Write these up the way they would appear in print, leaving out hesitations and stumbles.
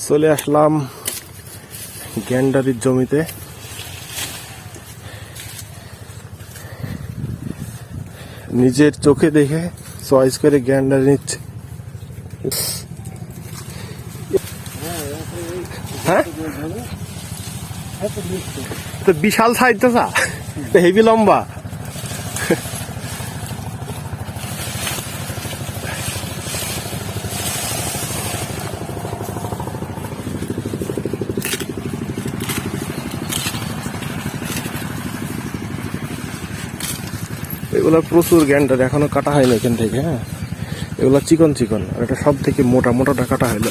চলে আসলাম গ্যান্ডারির জমিতে। নিজের চোখে দেখে চয়েস করে গ্যান্ডারি নিচ্ছে। হ্যাঁ, তো বিশাল সাইজ তো হেভি লম্বা। এগুলো প্রচুর গ্যান্ডার, এখনো কাটা হয়নি এখান থেকে। হ্যাঁ, এগুলো চিকন চিকন, আর এটা সব থেকে মোটা মোটাটা কাটা হইলো।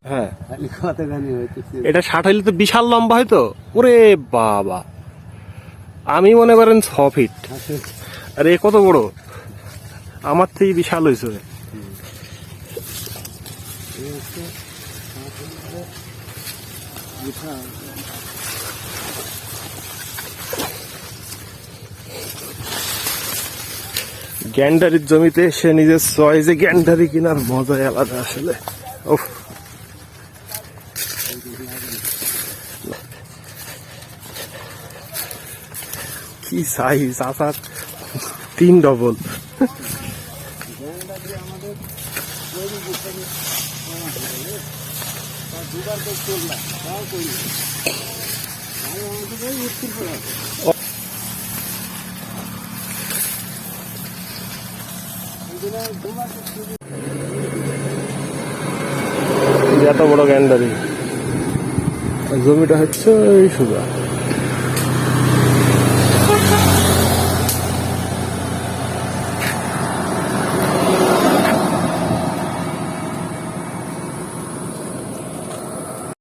হ্যাঁ, এটা 60 হইলে তো বিশাল লম্বা হয়তো। ওরে বাবা, আমি মনে করেন 6 ফিট। আর এ কত বড়, আমার থেকে বিশাল হয়েছে। গ্যান্ডারির জমিতে এসে নিজের চয়েসে গ্যান্ডারি কেনার মজাই আলাদা আসলে। ওহ, কি সাইজ, আসার 3 ডবল। এত বড় গ্যান্ডারি, জমিটা হচ্ছে এই সোজা।